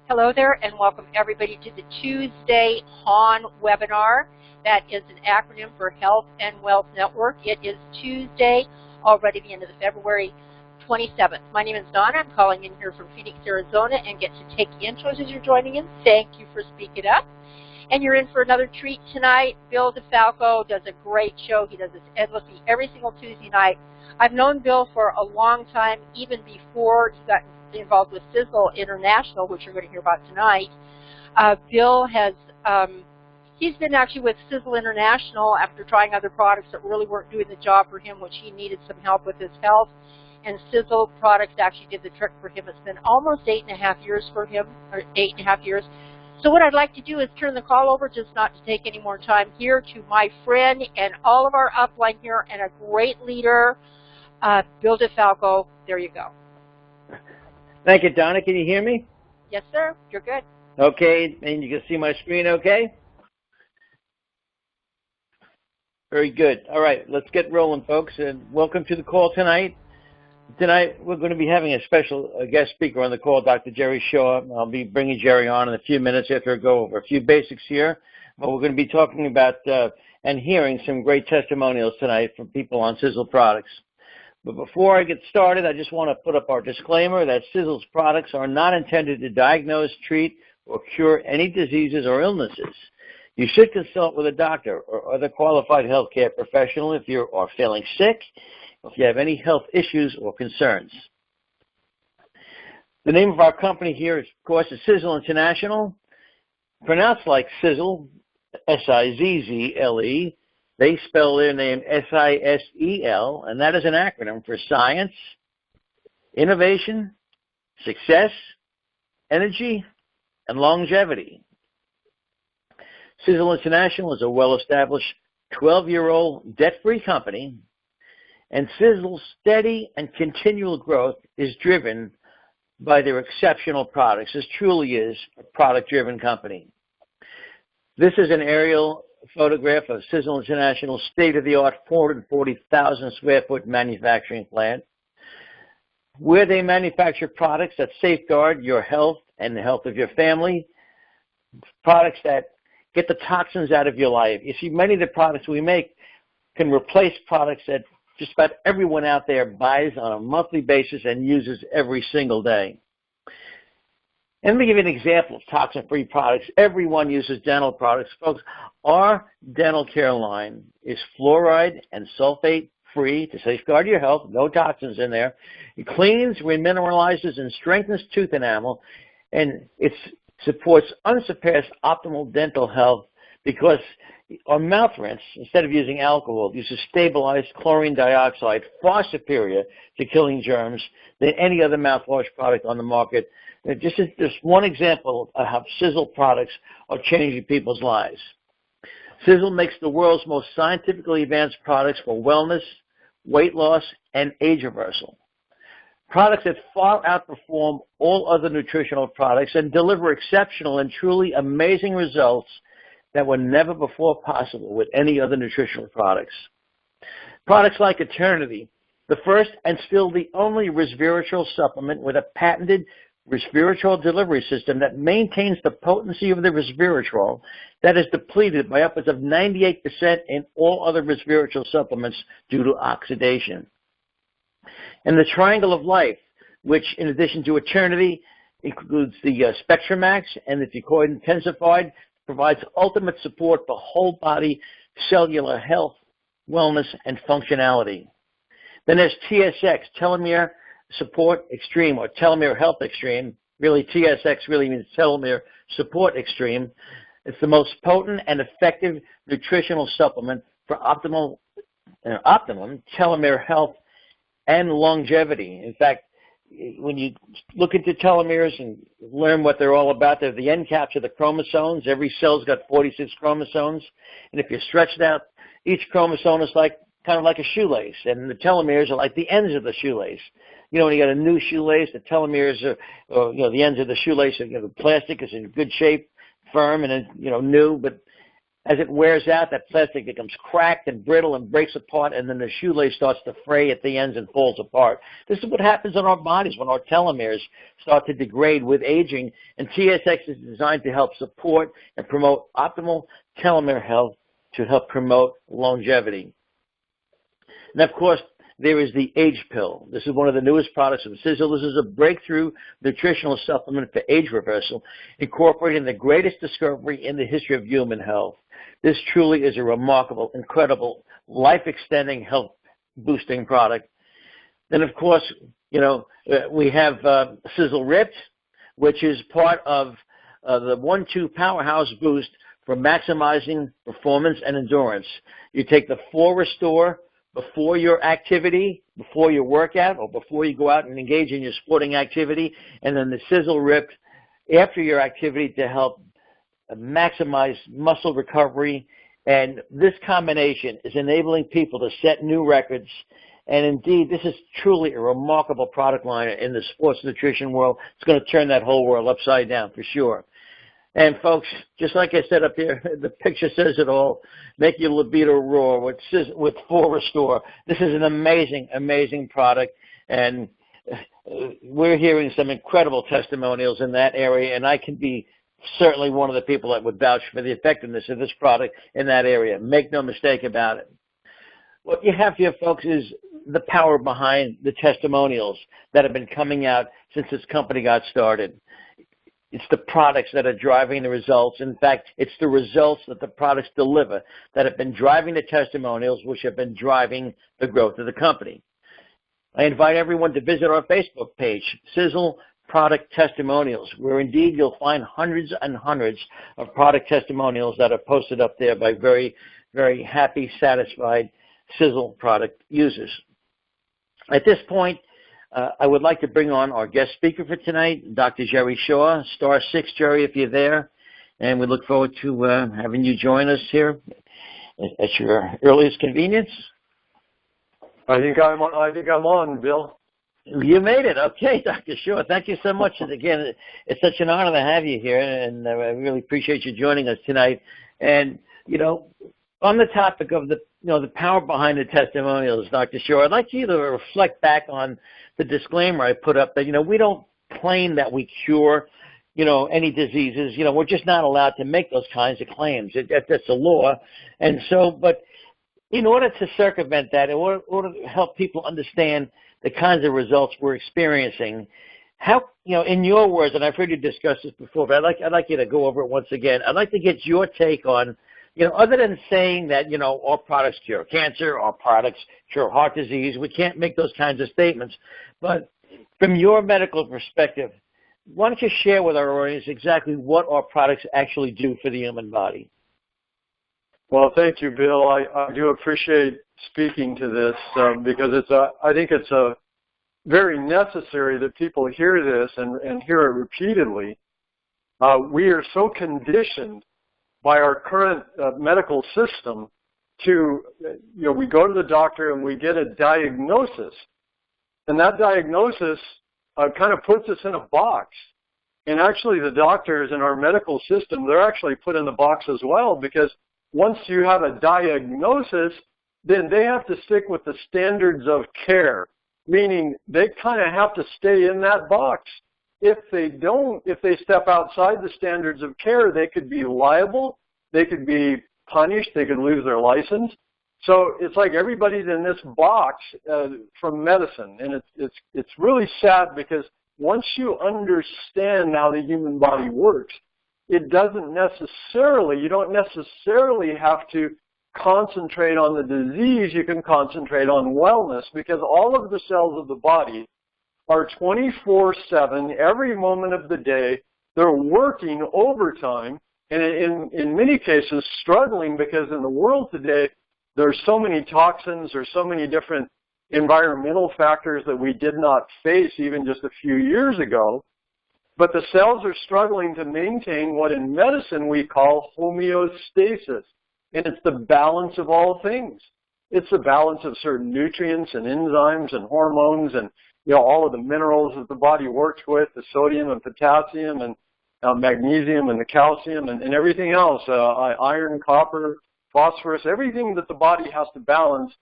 Hello there, and welcome everybody to the Tuesday HON webinar. That is an acronym for Health and Wealth Network. It is Tuesday, already the end of the February 27th. My name is Donna. I'm calling in here from Phoenix, Arizona, and get to take intros as you're joining in. Thank you for speaking up. And you're in for another treat tonight. Bill DeFalco does a great show. He does this endlessly every single Tuesday night. I've known Bill for a long time, even before he got involved with SISEL International, which you're going to hear about tonight. Bill has, he's been actually with SISEL International after trying other products that really weren't doing the job for him, which he needed some help with his health. And SISEL products actually did the trick for him. It's been almost 8.5 years for him, or 8.5 years. So what I'd like to do is turn the call over, just not to take any more time here, to my friend and all of our upline here and a great leader, Bill DeFalco. There you go. Thank you, Donna. Can you hear me? Yes, sir. You're good. Okay, and you can see my screen okay? Very good. All right, let's get rolling, folks, and welcome to the call tonight. Tonight, we're going to be having a special guest speaker on the call, Dr. Jerry Shaw. I'll be bringing Jerry on in a few minutes after I go over a few basics here. But we're going to be talking about and hearing some great testimonials tonight from people on SISEL products. But before I get started, I just want to put up our disclaimer that SISEL's products are not intended to diagnose, treat, or cure any diseases or illnesses. You should consult with a doctor or other qualified healthcare professional if you are feeling sick, or if you have any health issues or concerns. The name of our company here, of course, is SISEL International, pronounced like SISEL, S-I-Z-Z-L-E. They spell their name S-I-S-E-L, and that is an acronym for Science, Innovation, Success, Energy, and Longevity. SISEL International is a well-established 12-year-old debt-free company, and SISEL's steady and continual growth is driven by their exceptional products. This truly is a product-driven company. This is an aerial photograph of SISEL International's state-of-the-art 440,000 square foot manufacturing plant, where they manufacture products that safeguard your health and the health of your family, products that get the toxins out of your life. You see, many of the products we make can replace products that just about everyone out there buys on a monthly basis and uses every single day. And let me give you an example of toxin-free products. Everyone uses dental products. Folks, our dental care line is fluoride and sulfate-free to safeguard your health. No toxins in there. It cleans, remineralizes, and strengthens tooth enamel, and it supports unsurpassed optimal dental health because our mouth rinse, instead of using alcohol, uses stabilized chlorine dioxide, far superior to killing germs than any other mouthwash product on the market. This is just one example of how SISEL products are changing people's lives. SISEL makes the world's most scientifically advanced products for wellness, weight loss, and age reversal. Products that far outperform all other nutritional products and deliver exceptional and truly amazing results that were never before possible with any other nutritional products. Products like Eternity, the first and still the only resveratrol supplement with a patented resveratrol delivery system that maintains the potency of the resveratrol that is depleted by upwards of 98% in all other resveratrol supplements due to oxidation. And the Triangle of Life, which in addition to Eternity includes the Spectramax and the Decoid Intensified, provides ultimate support for whole body cellular health, wellness, and functionality. Then there's TSX, Telomere Support Extreme, or Telomere Health Extreme. Really, TSX really means Telomere Support Extreme. It's the most potent and effective nutritional supplement for optimum telomere health and longevity. In fact, when you look into telomeres and learn what they're all about, they're the end caps of the chromosomes. Every cell's got 46 chromosomes, and if you stretch it out, each chromosome is kind of like a shoelace, and the telomeres are like the ends of the shoelace. You know, when you got a new shoelace, the telomeres are, the ends of the shoelace are, the plastic is in good shape, firm, and new. But as it wears out, that plastic becomes cracked and brittle and breaks apart, and then the shoelace starts to fray at the ends and falls apart. This is what happens in our bodies when our telomeres start to degrade with aging, and TSX is designed to help support and promote optimal telomere health to help promote longevity. And of course, there is the Age Pill. This is one of the newest products from SISEL. This is a breakthrough nutritional supplement for age reversal, incorporating the greatest discovery in the history of human health. This truly is a remarkable, incredible, life-extending, health-boosting product. Then, of course, we have SISEL Ripped, which is part of the 1-2 powerhouse boost for maximizing performance and endurance. You take the 4 Restore before your activity, before your workout, or before you go out and engage in your sporting activity, and then the SISEL Ripped after your activity to help maximize muscle recovery. And this combination is enabling people to set new records. And indeed, this is truly a remarkable product line in the sports nutrition world. It's going to turn that whole world upside down for sure. And folks, just like I said up here, the picture says it all. Make your libido roar with 4 Restore. This is an amazing, amazing product, and we're hearing some incredible testimonials in that area, and I can be certainly one of the people that would vouch for the effectiveness of this product in that area. Make no mistake about it. What you have here, folks, is the power behind the testimonials that have been coming out since this company got started. It's the products that are driving the results. In fact, it's the results that the products deliver that have been driving the testimonials, which have been driving the growth of the company. I invite everyone to visit our Facebook page, SISEL Product Testimonials, where indeed you'll find hundreds and hundreds of product testimonials that are posted up there by very, very happy, satisfied SISEL product users. At this point, I would like to bring on our guest speaker for tonight, Dr. Jerry Shaw, star 6, Jerry, if you're there. And we look forward to having you join us here at your earliest convenience. I think I'm on, Bill. You made it. Okay, Dr. Shaw. Thank you so much. And again, it's such an honor to have you here, and I really appreciate you joining us tonight. And, on the topic of the power behind the testimonials, Dr. Shaw, I'd like you to reflect back on the disclaimer I put up that, we don't claim that we cure, any diseases. We're just not allowed to make those kinds of claims. That's a law. And so, but in order to circumvent that, in order to help people understand the kinds of results we're experiencing, how, in your words, and I've heard you discuss this before, but I'd like you to go over it once again. I'd like to get your take on, other than saying that, our products cure cancer, our products cure heart disease, we can't make those kinds of statements. But from your medical perspective, why don't you share with our audience exactly what our products actually do for the human body? Well, thank you, Bill. I do appreciate speaking to this because I think it's very necessary that people hear this and hear it repeatedly. We are so conditioned by our current medical system to, we go to the doctor and we get a diagnosis. And that diagnosis kind of puts us in a box. And actually the doctors in our medical system, they're actually put in the box as well, because once you have a diagnosis, then they have to stick with the standards of care, meaning they kind of have to stay in that box. If they step outside the standards of care, they could be liable, they could be punished, they could lose their license. So it's like everybody's in this box from medicine, and it's really sad because once you understand how the human body works, you don't necessarily have to concentrate on the disease, you can concentrate on wellness, because all of the cells of the body are 24/7, every moment of the day. They're working overtime, and in many cases struggling, because in the world today, there's so many toxins, there's so many different environmental factors that we did not face even just a few years ago. But the cells are struggling to maintain what in medicine we call homeostasis. And it's the balance of all things. It's the balance of certain nutrients and enzymes and hormones and all of the minerals that the body works with, the sodium and potassium and magnesium and the calcium and everything else, iron, copper, phosphorus, everything that the body has to balance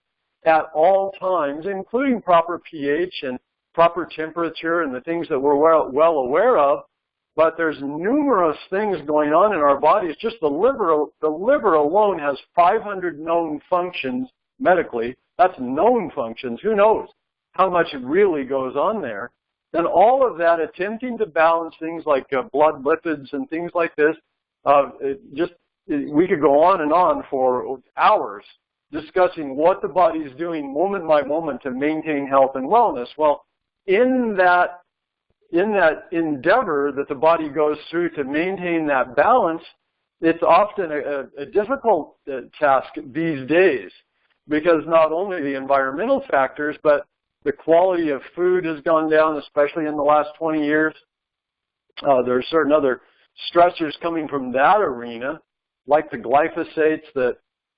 at all times, including proper pH and proper temperature and the things that we're well aware of. But there's numerous things going on in our bodies. Just the liver alone has 500 known functions medically. That's known functions. Who knows how much really goes on there? And all of that attempting to balance things like blood lipids and things like this. We could go on for hours discussing what the body is doing moment by moment to maintain health and wellness. Well, in that endeavor that the body goes through to maintain that balance, it's often a difficult task these days, because not only the environmental factors, but the quality of food has gone down, especially in the last 20 years. There are certain other stressors coming from that arena, like the glyphosates, the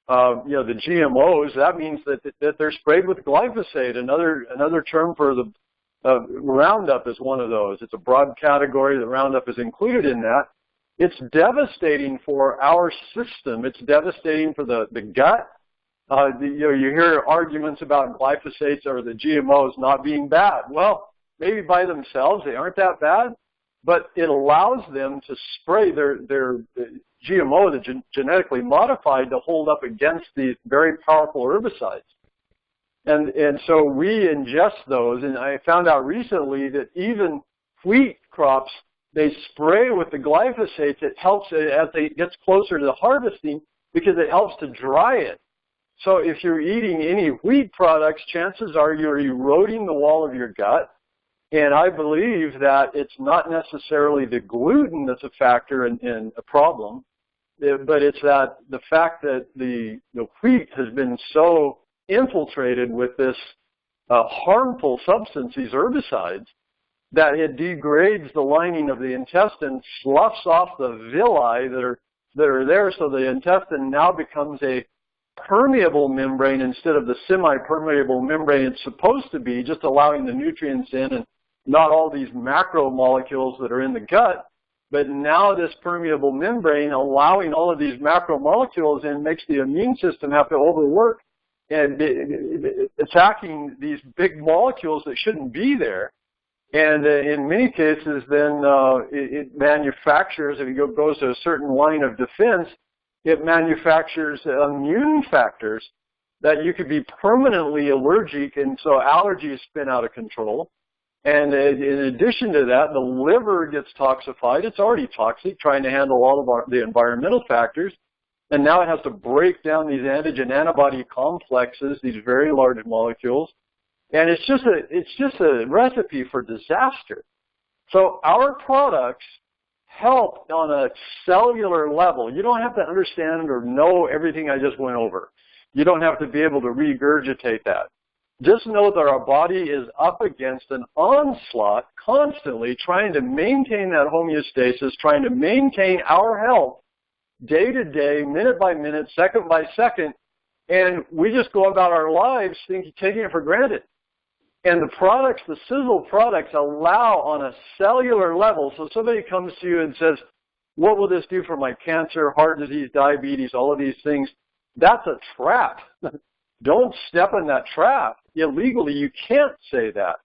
GMOs. That means that they're sprayed with glyphosate. Another term for the Roundup is one of those. It's a broad category. The Roundup is included in that. It's devastating for our system. It's devastating for the gut. You hear arguments about glyphosates or the GMOs not being bad. Well, maybe by themselves they aren't that bad, but it allows them to spray their GMO, the genetically modified, to hold up against these very powerful herbicides. And so we ingest those, and I found out recently that even wheat crops, they spray with the glyphosate. It helps as it gets closer to the harvesting because it helps to dry it. So if you're eating any wheat products, chances are you're eroding the wall of your gut. And I believe that it's not necessarily the gluten that's a factor and a problem, but it's that the fact that the wheat has been so infiltrated with this harmful substance, these herbicides, that it degrades the lining of the intestine, sloughs off the villi that are there, so the intestine now becomes a permeable membrane instead of the semi-permeable membrane it's supposed to be, just allowing the nutrients in and not all these macromolecules that are in the gut. But now this permeable membrane allowing all of these macromolecules in makes the immune system have to overwork and attacking these big molecules that shouldn't be there. And in many cases, then it manufactures, if it goes to a certain line of defense, it manufactures immune factors that you could be permanently allergic, and so allergies spin out of control. And in addition to that, the liver gets toxified. It's already toxic, trying to handle all of the environmental factors. And now it has to break down these antigen-antibody complexes, these very large molecules. And it's just a recipe for disaster. So our products help on a cellular level. You don't have to understand or know everything I just went over. You don't have to be able to regurgitate that. Just know that our body is up against an onslaught constantly trying to maintain that homeostasis, trying to maintain our health day to day, minute by minute, second by second, and we just go about our lives taking it for granted. And the products, the SISEL products, allow on a cellular level. So somebody comes to you and says, what will this do for my cancer, heart disease, diabetes, all of these things? That's a trap. Don't step in that trap. Illegally, you can't say that.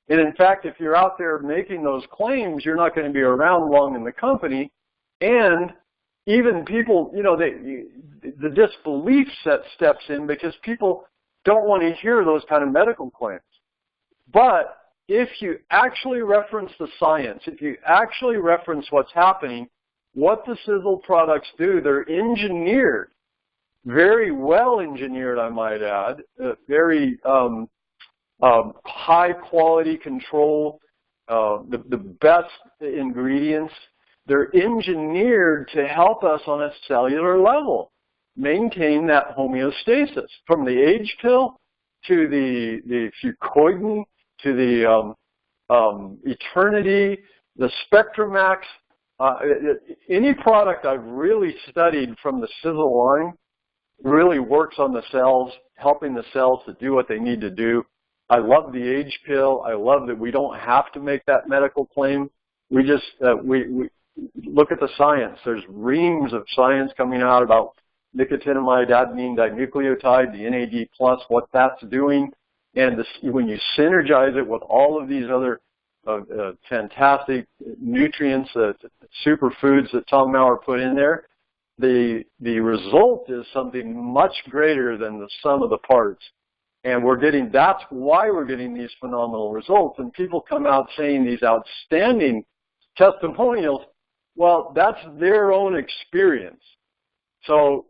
And in fact, if you're out there making those claims, you're not going to be around long in the company. And even people, the disbelief steps in because people don't want to hear those kind of medical claims. But if you actually reference the science, if you actually reference what's happening, what the SISEL products do, they're engineered, very well engineered, I might add, very high quality control, the best ingredients. They're engineered to help us on a cellular level maintain that homeostasis, from the age pill to the fucoidan to the Eternity, the Spectromax. Any product I've really studied from the SISEL line really works on the cells, helping the cells to do what they need to do. I love the age pill. I love that we don't have to make that medical claim. We just look at the science. There's reams of science coming out about nicotinamide adenine dinucleotide, the NAD+, what that's doing. And when you synergize it with all of these other fantastic nutrients, superfoods that Tom Maurer put in there, the result is something much greater than the sum of the parts. And that's why we're getting these phenomenal results. And people come out saying these outstanding testimonials. Well, that's their own experience. So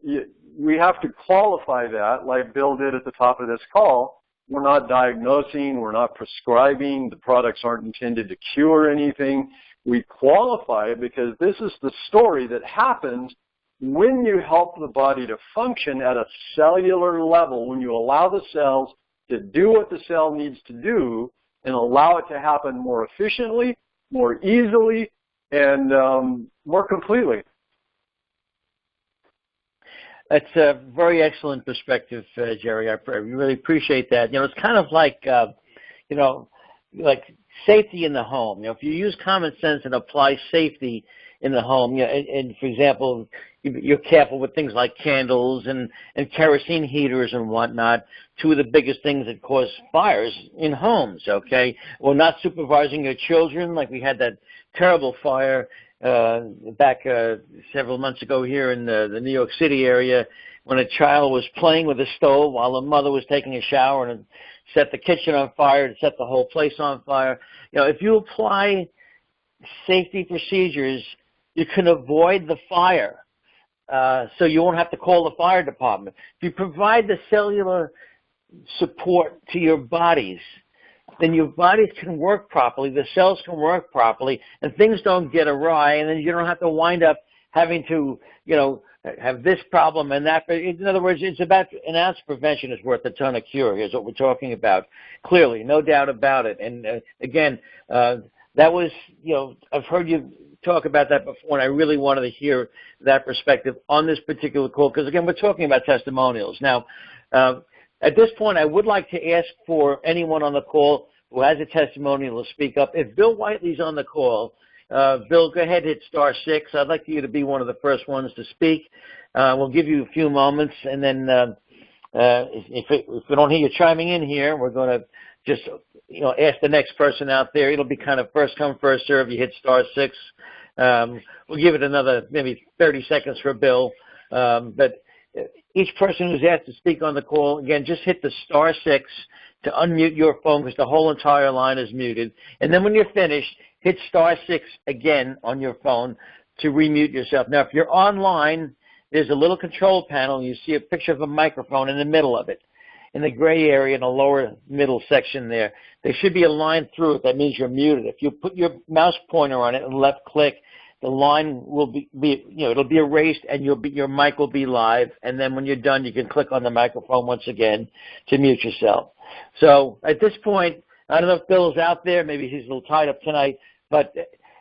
we have to qualify that, like Bill did at the top of this call. We're not diagnosing, we're not prescribing, the products aren't intended to cure anything. We qualify it because this is the story that happens when you help the body to function at a cellular level, when you allow the cells to do what the cell needs to do and allow it to happen more efficiently, more easily, and more completely. That's a very excellent perspective, Jerry. I really appreciate that. You know, it's kind of like, you know, like safety in the home. You know, if you use common sense and apply safety in the home, you know, and for example, you're careful with things like candles and kerosene heaters and whatnot, two of the biggest things that cause fires in homes, okay? Or not supervising your children, like we had that terrible fire back several months ago here in the New York City area when a child was playing with a stove while a mother was taking a shower and set the kitchen on fire and set the whole place on fire. You know, if you apply safety procedures, you can avoid the fire. So you won't have to call the fire department. If you provide the cellular support to your bodies, then your bodies can work properly, the cells can work properly, and things don't get awry, and then you don't have to wind up having to, you know, have this problem and that. In other words, it's about an ounce of prevention is worth a ton of cure. Here's what we're talking about. Clearly, no doubt about it. And again, that was, you know, I've heard you talk about that before, and I really wanted to hear that perspective on this particular call, because again, we're talking about testimonials. Now, at this point, I would like to ask for anyone on the call who has a testimonial to speak up. If Bill Whiteley's on the call, Bill, go ahead, hit *6. I'd like you to be one of the first ones to speak. We'll give you a few moments, and then if we don't hear you chiming in here, we're going to just, you know, ask the next person out there. It'll be kind of first come, first serve. You hit *6. We'll give it another maybe 30 seconds for Bill, but each person who's asked to speak on the call, again, just hit the *6 to unmute your phone because the whole entire line is muted. And then when you're finished, hit *6 again on your phone to remute yourself. Now, if you're online, there's a little control panel. You see a picture of a microphone in the middle of it. In the gray area in the lower middle section there, there should be a line through it. That means you're muted. If you put your mouse pointer on it and left click, the line will be you know, it'll be erased, and your mic will be live. And then when you're done, you can click on the microphone once again to mute yourself. So at this point, I don't know if Bill's out there. Maybe he's a little tied up tonight. But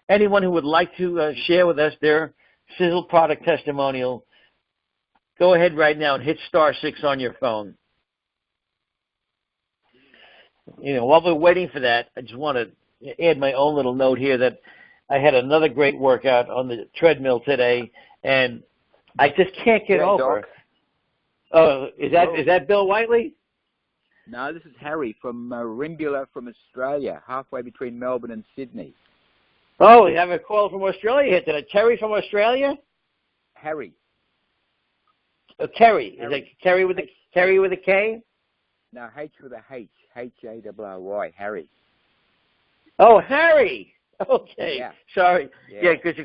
anyone who would like to share with us their SISEL product testimonial, go ahead right now and hit *6 on your phone. You know, while we're waiting for that, I just want to add my own little note here that I had another great workout on the treadmill today, and I just can't get over. Oh, is that Bill Whiteley? No, this is Harry from Rimbula from Australia, halfway between Melbourne and Sydney. Oh, we have a call from Australia here today. Terry from Australia? Harry. Terry. Is it Terry with a K? No, H with a H. Harry. Harry. Oh, Harry. Okay. Yeah. Sorry. Yeah, because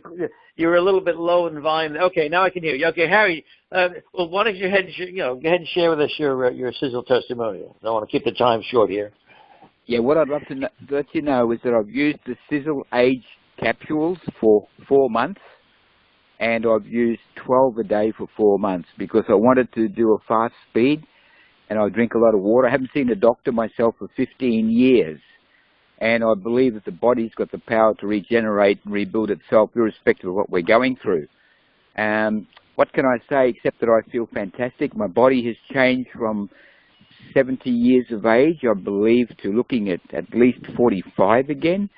you were a little bit low in volume. Okay, now I can hear you. Okay, Harry. Well, why don't you go ahead and share with us your SISEL testimonial. I want to keep the time short here. Yeah, what I'd love to let you know is that I've used the SISEL Age capsules for 4 months, and I've used 12 a day for 4 months because I wanted to do a fast speed, and I drink a lot of water. I haven't seen a doctor myself for 15 years. And I believe that the body's got the power to regenerate and rebuild itself irrespective of what we're going through. What can I say except that I feel fantastic? My body has changed from 70 years of age, I believe, to looking at least 45 again.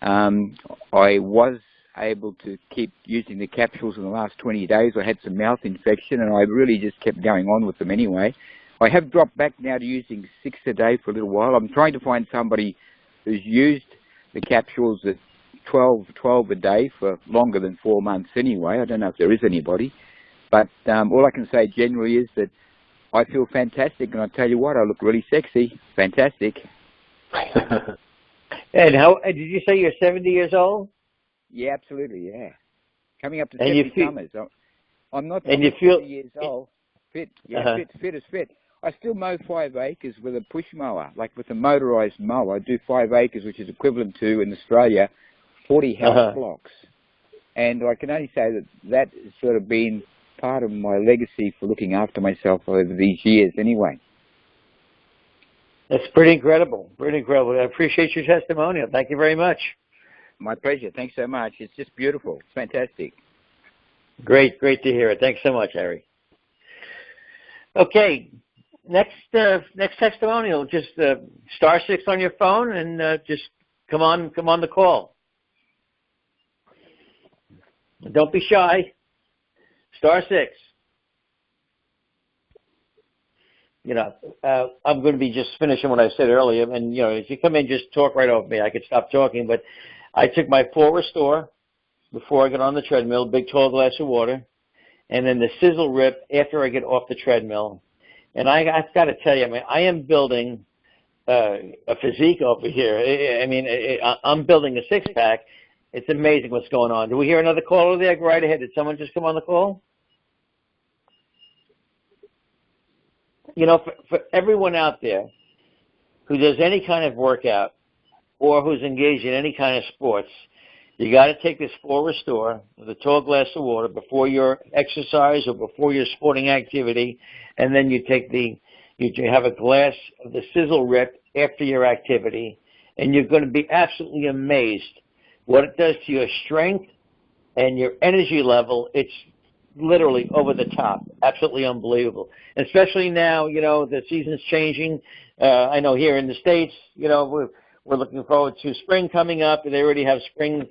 I was able to keep using the capsules in the last 20 days. I had some mouth infection, and I really just kept going on with them anyway. I have dropped back now to using 6 a day for a little while. I'm trying to find somebody who's used the capsules at 12 a day for longer than 4 months anyway. I don't know if there is anybody. But all I can say generally is that I feel fantastic, and I tell you what, I look really sexy. Fantastic. And how did you say you're 70 years old? Yeah, absolutely, yeah. Coming up to 70 summers. I'm not 70 years old. Fit, yeah, fit as fit. I still mow 5 acres with a push mower, like with a motorised mower. I do 5 acres, which is equivalent to, in Australia, 40 house blocks. And I can only say that has sort of been part of my legacy for looking after myself over these years anyway. That's pretty incredible. Pretty incredible. I appreciate your testimonial. Thank you very much. My pleasure. Thanks so much. It's just beautiful. It's fantastic. Great to hear it. Thanks so much, Harry. Okay, next testimonial. Just *6 on your phone and just come on the call. Don't be shy. *6. I'm going to be just finishing what I said earlier, and if you come in, just talk right over me. I could stop talking, but I took my 4 Restore before I get on the treadmill, big tall glass of water, and then the SISEL Rip after I get off the treadmill. And I've got to tell you, I am building a physique over here. I'm building a 6-pack. It's amazing what's going on. Do we hear another caller there? Go right ahead. Did someone just come on the call? For everyone out there who does any kind of workout or who's engaged in any kind of sports, you got to take this 4 Restore with a tall glass of water before your exercise or before your sporting activity, and then you have a glass of the SISEL Rip after your activity, and you're going to be absolutely amazed what it does to your strength and your energy level. It's literally over the top, absolutely unbelievable. And especially now, the season's changing. I know here in the States, we're looking forward to spring coming up. They already have spring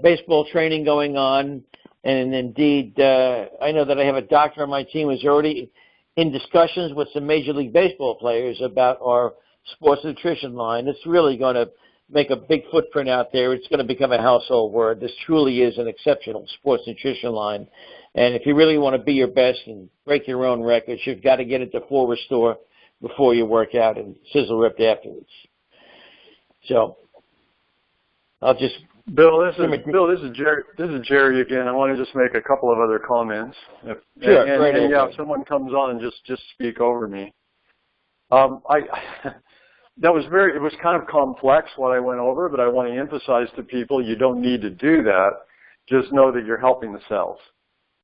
baseball training going on. And indeed, I know that I have a doctor on my team who's already in discussions with some Major League Baseball players about our sports nutrition line. It's really going to make a big footprint out there. It's going to become a household word. This truly is an exceptional sports nutrition line. And if you really want to be your best and break your own records, you've got to get into 4 Restore before you work out and SISEL Rip afterwards. So I'll just... Bill, this is Jerry. This is Jerry again. I want to just make a couple of other comments. Sure. If someone comes on and just speak over me. It was kind of complex what I went over, but I want to emphasize to people you don't need to do that. Just know that you're helping the cells.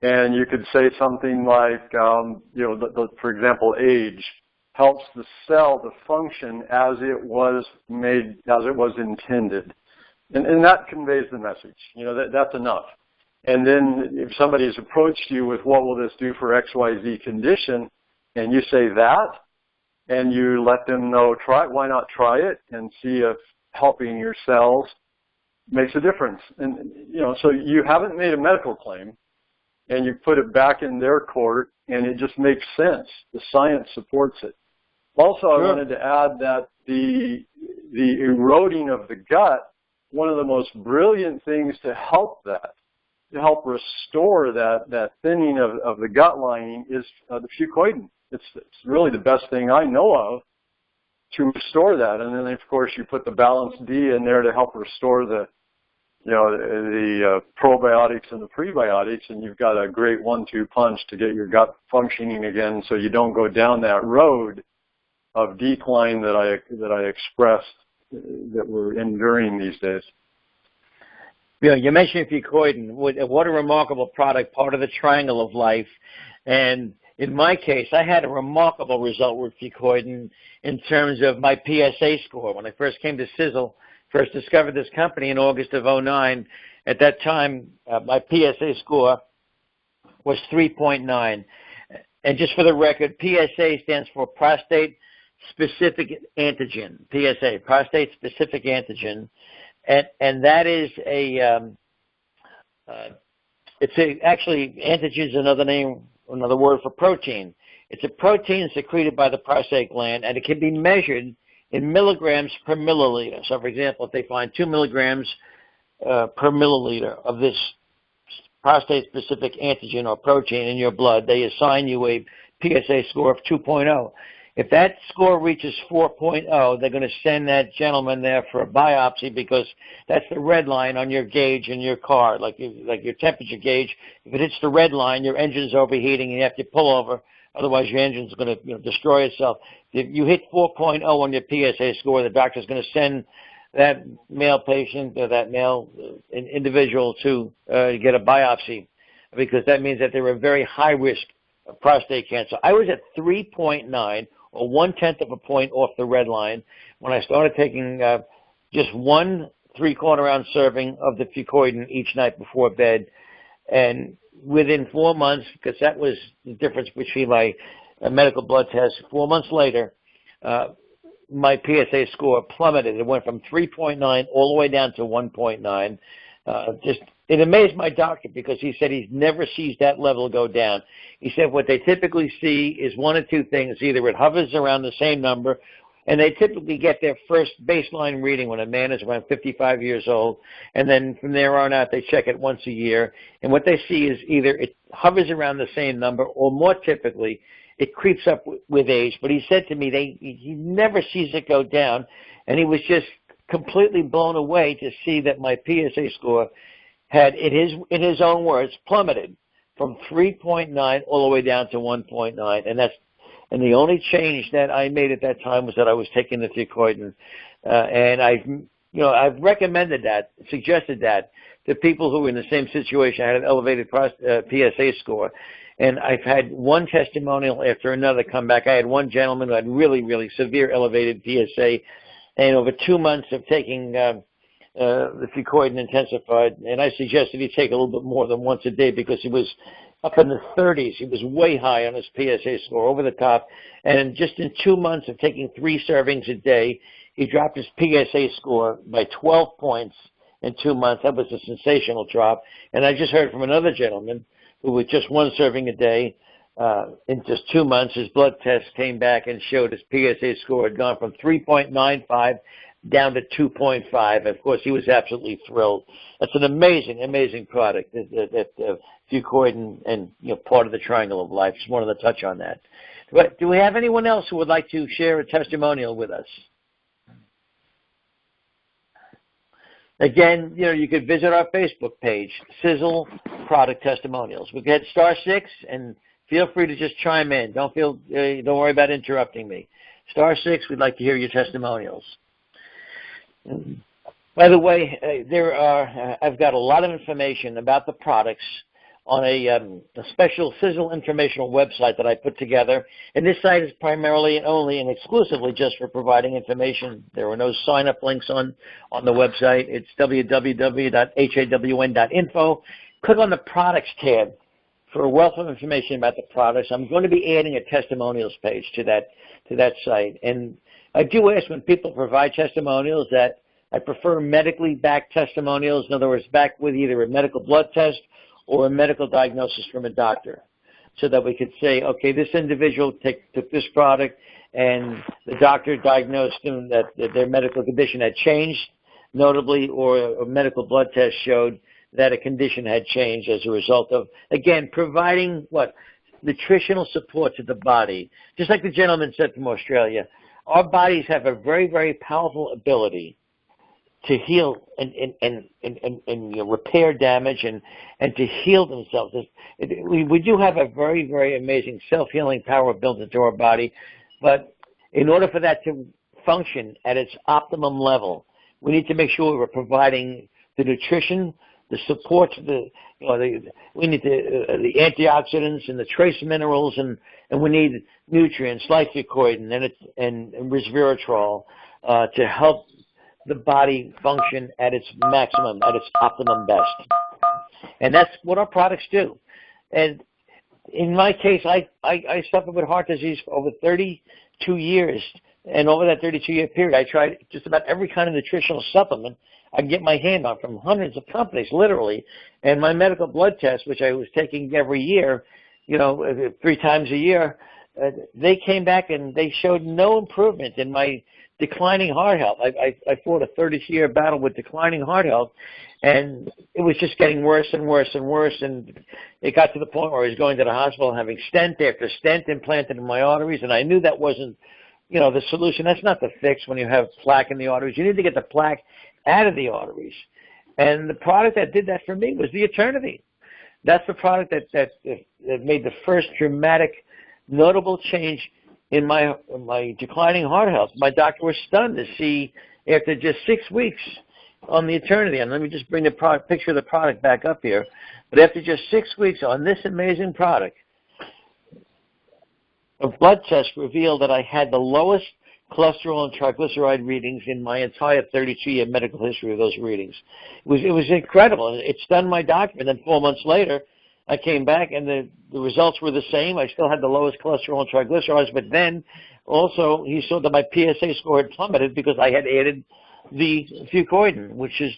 And you could say something like, for example, age helps the cell to function as it was intended. And that conveys the message. That's enough. And then if somebody has approached you with what will this do for XYZ condition, and you say that, and you let them know, why not try it and see if helping your cells makes a difference. And, so you haven't made a medical claim, and you put it back in their court, and it just makes sense. The science supports it. Also, I wanted to add that the eroding of the gut, one of the most brilliant things to help that, to help restore that thinning of the gut lining is the fucoidan. It's really the best thing I know of to restore that. And then, of course, you put the balanced D in there to help restore the probiotics and the prebiotics, and you've got a great 1-2 punch to get your gut functioning again, so you don't go down that road of decline that I expressed that we're enduring these days. You mentioned fucoidan. What a remarkable product, part of the triangle of life. And in my case, I had a remarkable result with fucoidan in terms of my PSA score. When I first came to SISEL, first discovered this company in August of 2009. At that time, my PSA score was 3.9. And just for the record, PSA stands for prostate specific antigen, PSA, prostate specific antigen. And that is a Actually, antigen is another name, another word for protein. It's a protein secreted by the prostate gland, and it can be measured in milligrams per milliliter. So, for example, if they find 2 milligrams per milliliter of this prostate-specific antigen or protein in your blood, they assign you a PSA score of 2.0. If that score reaches 4.0, they're going to send that gentleman there for a biopsy, because that's the red line on your gauge in your car, like your temperature gauge. If it hits the red line, your engine's overheating and you have to pull over. Otherwise, your engine's going to destroy itself. If you hit 4.0 on your PSA score, the doctor's going to send that male patient or that male individual to get a biopsy, because that means that they're a very high risk of prostate cancer. I was at 3.9, or 1/10 of a point off the red line, when I started taking just 1 3/4 ounce serving of the fucoidan each night before bed. And within 4 months, because that was the difference between my medical blood test, 4 months later, my PSA score plummeted. It went from 3.9 all the way down to 1.9. It amazed my doctor, because he said he never sees that level go down. He said what they typically see is one of two things. Either it hovers around the same number, and they typically get their first baseline reading when a man is around 55 years old, and then from there on out they check it once a year. And what they see is either it hovers around the same number, or more typically, it creeps up with age. But he said to me he never sees it go down, and he was just completely blown away to see that my PSA score had, in his own words, plummeted from 3.9 all the way down to 1.9, and the only change that I made at that time was that I was taking the fucoidan, and I've recommended that, suggested that to people who were in the same situation. I had an elevated PSA score, and I've had one testimonial after another come back. I had one gentleman who had really, really severe elevated PSA, and over 2 months of taking the fucoidan intensified, and I suggested he take a little bit more than once a day, because he was up in the 30s. He was way high on his PSA score, over the top. And just in 2 months of taking 3 servings a day, he dropped his PSA score by 12 points in 2 months. That was a sensational drop. And I just heard from another gentleman who, with just 1 serving a day, in just 2 months, his blood test came back and showed his PSA score had gone from 3.95 down to 2.5. Of course, he was absolutely thrilled. That's an amazing, amazing product, that fucoidan, and part of the triangle of life. Just wanted to touch on that. But do we have anyone else who would like to share a testimonial with us? Again, you could visit our Facebook page, SISEL Product Testimonials. We get *6, and feel free to just chime in. Don't worry about interrupting me. *6, we'd like to hear your testimonials. By the way, I've got a lot of information about the products on a special SISEL informational website that I put together. And this site is primarily and only and exclusively just for providing information. There are no sign-up links on the website. It's www.hawn.info. Click on the Products tab for a wealth of information about the products. I'm going to be adding a testimonials page to that site. And I do ask, when people provide testimonials, that I prefer medically backed testimonials. In other words, backed with either a medical blood test or a medical diagnosis from a doctor, so that we could say, okay, this individual took this product, and the doctor diagnosed them that their medical condition had changed, notably, or a medical blood test showed that a condition had changed as a result of, again, providing nutritional support to the body. Just like the gentleman said from Australia, our bodies have a very, very powerful ability to heal and repair damage and to heal themselves. We do have a very, very amazing self-healing power built into our body, but in order for that to function at its optimum level, we need to make sure we're providing the nutrition, the support, we need the antioxidants and the trace minerals, and we need nutrients like fucoidan and resveratrol to help the body function at its maximum, at its optimum best. And that's what our products do. And in my case, I suffered with heart disease for over 32 years And over that 32-year period, I tried just about every kind of nutritional supplement I can get my hand on from hundreds of companies, literally. And my medical blood test, which I was taking every year, 3 times a year, they came back and they showed no improvement in my declining heart health. I fought a 30-year battle with declining heart health, and it was just getting worse and worse and worse. And it got to the point where I was going to the hospital having stent after stent implanted in my arteries, and I knew that wasn't the solution. That's not the fix when you have plaque in the arteries. You need to get the plaque out of the arteries. And the product that did that for me was the Eternity. That's the product that made the first dramatic, notable change in my declining heart health. My doctor was stunned to see after just 6 weeks on the Eternity. And let me just bring the picture of the product back up here. But after just 6 weeks on this amazing product, a blood test revealed that I had the lowest cholesterol and triglyceride readings in my entire 32-year medical history of those readings. It was incredible. It stunned my doctor. And then 4 months later, I came back and the results were the same. I still had the lowest cholesterol and triglycerides, but then also he saw that my PSA score had plummeted because I had added the fucoidan, which is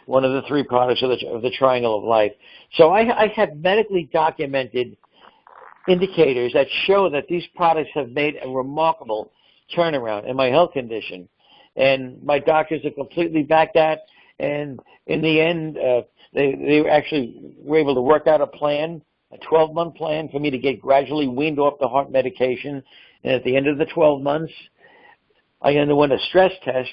one of the 3 products of the Triangle of Life. So I have medically documented indicators that show that these products have made a remarkable turnaround in my health condition. And my doctors have completely backed that. And in the end, they actually were able to work out a plan, a 12-month plan for me to get gradually weaned off the heart medication. And at the end of the 12 months, I underwent a stress test,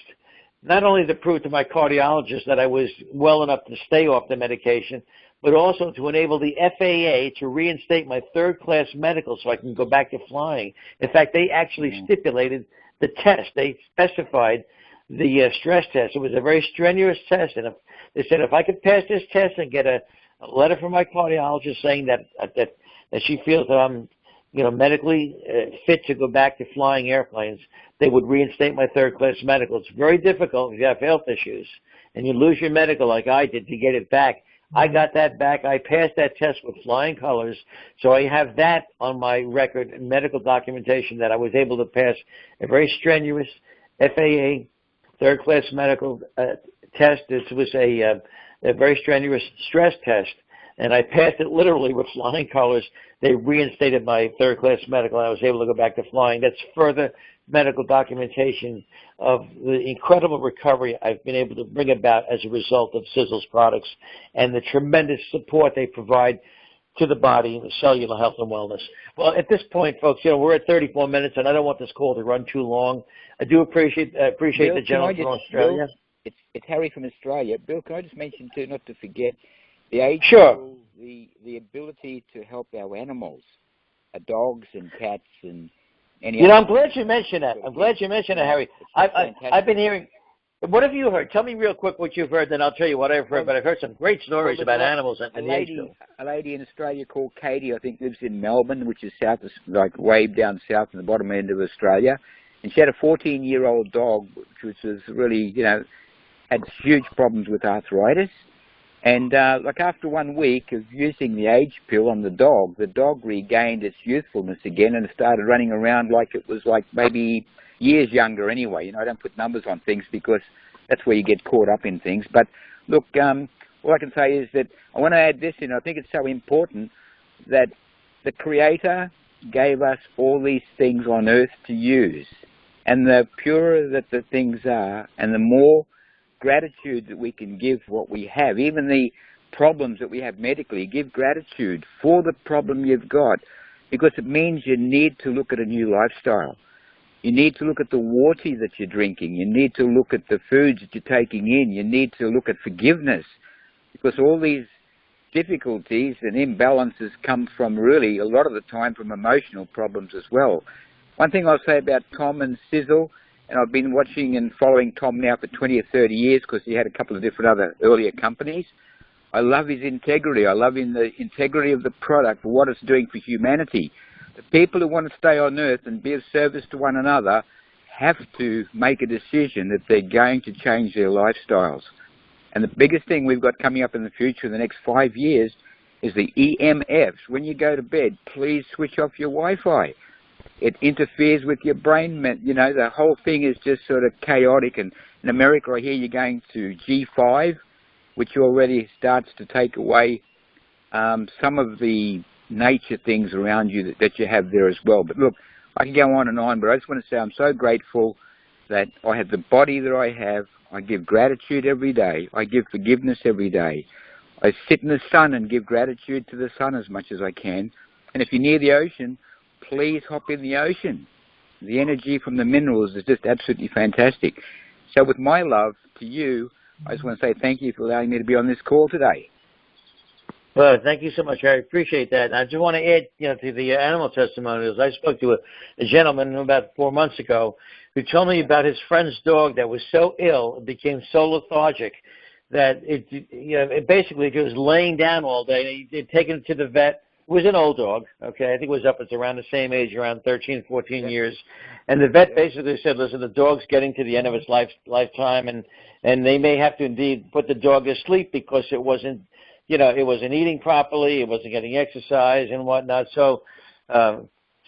not only to prove to my cardiologist that I was well enough to stay off the medication, but also to enable the FAA to reinstate my 3rd-class medical so I can go back to flying. In fact, they actually stipulated the test. They specified the stress test. It was a very strenuous test, and they said if I could pass this test and get a letter from my cardiologist saying that she feels that I'm medically fit to go back to flying airplanes, they would reinstate my 3rd-class medical. It's very difficult if you have health issues and you lose your medical like I did to get it back. I got that back. I passed that test with flying colors. So I have that on my record and medical documentation that I was able to pass a very strenuous FAA 3rd-class medical test. This was a very strenuous stress test, and I passed it literally with flying colors. They reinstated my 3rd-class medical, and I was able to go back to flying. That's further medical documentation of the incredible recovery I've been able to bring about as a result of SISEL's products and the tremendous support they provide to the body and cellular health and wellness. Well, at this point, folks, we're at 34 minutes, and I don't want this call to run too long. I do appreciate Bill, the gentleman from Australia. Bill, it's Harry from Australia. Bill, can I just mention, too, not to forget, the age, sure, the ability to help our animals, dogs and cats and I'm glad you mentioned that. I'm glad you mentioned that, Harry. I've been hearing. What have you heard? Tell me real quick what you've heard, then I'll tell you what I've heard. But I've heard some great stories about animals and the age group. A lady in Australia called Katie, I think, lives in Melbourne, which is south, like way down south in the bottom end of Australia. And she had a 14-year-old dog, which was really, had huge problems with arthritis. And after 1 week of using the age pill on the dog regained its youthfulness again and started running around like it was like maybe years younger anyway. I don't put numbers on things because that's where you get caught up in things. But look, all I can say is that I want to add this in. I think it's so important that the Creator gave us all these things on earth to use. And the purer that the things are and the more gratitude that we can give what we have, even the problems that we have medically, give gratitude for the problem you've got, because it means you need to look at a new lifestyle. You need to look at the water that you're drinking. You need to look at the foods that you're taking in. You need to look at forgiveness, because all these difficulties and imbalances come from really, a lot of the time, from emotional problems as well. One thing I'll say about Tom and SISEL, and I've been watching and following Tom now for 20 or 30 years because he had a couple of different other earlier companies. I love his integrity. I love the integrity of the product for what it's doing for humanity. The people who want to stay on earth and be of service to one another have to make a decision that they're going to change their lifestyles. And the biggest thing we've got coming up in the future in the next 5 years is the EMFs. When you go to bed, please switch off your Wi-Fi. It interferes with your brain. You know, the whole thing is just sort of chaotic. And in America, I hear you're going to G5, which already starts to take away some of the nature things around you that you have there as well. But look, I can go on and on, but I just want to say I'm so grateful that I have the body that I have. I give gratitude every day. I give forgiveness every day. I sit in the sun and give gratitude to the sun as much as I can. And if you're near the ocean, please hop in the ocean. The energy from the minerals is just absolutely fantastic. So with my love to you, I just want to say thank you for allowing me to be on this call today. Well, thank you so much. I appreciate that. And I just want to add, to the animal testimonials. I spoke to a gentleman about 4 months ago who told me about his friend's dog that was so ill, it became so lethargic that it basically was laying down all day. They'd taken it to the vet. It was an old dog, okay? I think it's around the same age, around 13, 14 years. And the vet basically said, listen, the dog's getting to the end of its lifetime, and they may have to indeed put the dog to sleep because it wasn't eating properly, it wasn't getting exercise and whatnot. So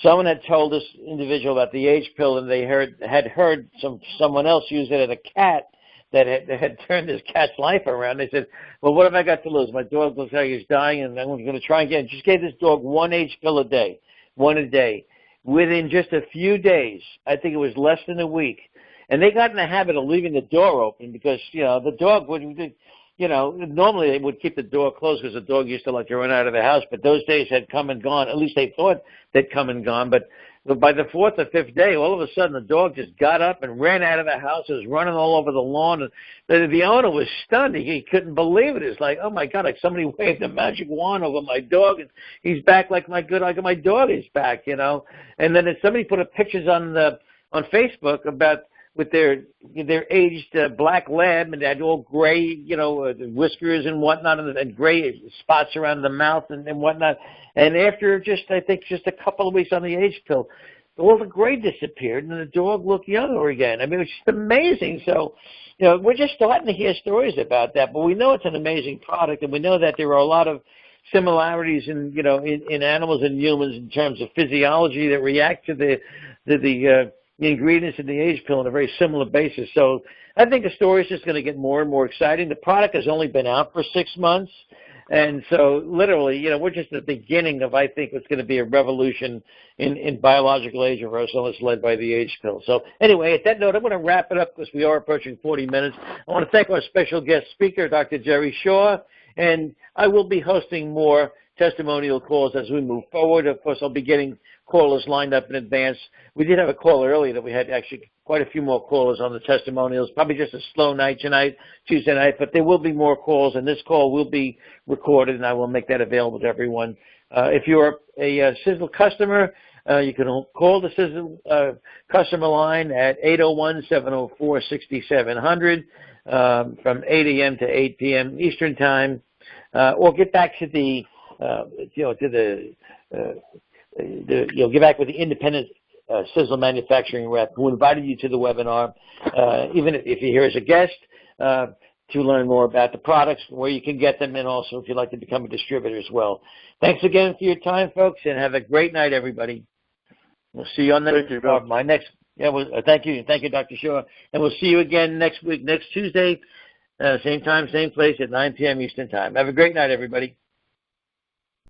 someone had told this individual about the age pill, and they had heard someone else use it at a cat that had turned this cat's life around. They said, well, what have I got to lose? My dog looks like he's dying, and I'm going to try again. Just gave this dog one age pill a day, one a day. Within just a few days, I think it was less than a week, and they got in the habit of leaving the door open because, the dog would, normally they would keep the door closed because the dog used to like to run out of the house, but those days had come and gone. At least they thought they'd come and gone, but by the fourth or fifth day, all of a sudden the dog just got up and ran out of the house. It was running all over the lawn. And the owner was stunned. He couldn't believe it. It's like, oh my God, like somebody waved a magic wand over my dog, and he's back like my dog is back, And then somebody put up pictures on Facebook about with their aged black lab, and they had all gray, whiskers and whatnot, and gray spots around the mouth and whatnot. And after just a couple of weeks on the age pill, all the gray disappeared, and the dog looked younger again. I mean, it was just amazing. So, we're just starting to hear stories about that, but we know it's an amazing product, and we know that there are a lot of similarities in animals and humans in terms of physiology that react to the ingredients in the age pill on a very similar basis. So I think the story is just going to get more and more exciting. The product has only been out for 6 months. And so literally, we're just at the beginning of, I think, what's going to be a revolution in biological age reversal. It's led by the age pill. So anyway, at that note, I'm going to wrap it up because we are approaching 40 minutes. I want to thank our special guest speaker, Dr. Jerry Shaw, and I will be hosting more testimonial calls as we move forward. Of course, I'll be getting callers lined up in advance. We did have a call earlier that we had actually quite a few more callers on the testimonials, probably just a slow night tonight, Tuesday night, but there will be more calls, and this call will be recorded, and I will make that available to everyone. If you're a SISEL customer, you can call the SISEL customer line at 801-704-6700 from 8 a.m. to 8 p.m. Eastern Time, or get back to get back with the Independent SISEL Manufacturing Rep who invited you to the webinar, even if you're here as a guest, to learn more about the products, where you can get them, and also if you'd like to become a distributor as well. Thanks again for your time, folks, and have a great night, everybody. We'll see you on the Thank you, Bill. my next. Yeah, thank you, Dr. Shaw, and we'll see you again next week, next Tuesday, same time, same place at 9 p.m. Eastern Time. Have a great night, everybody.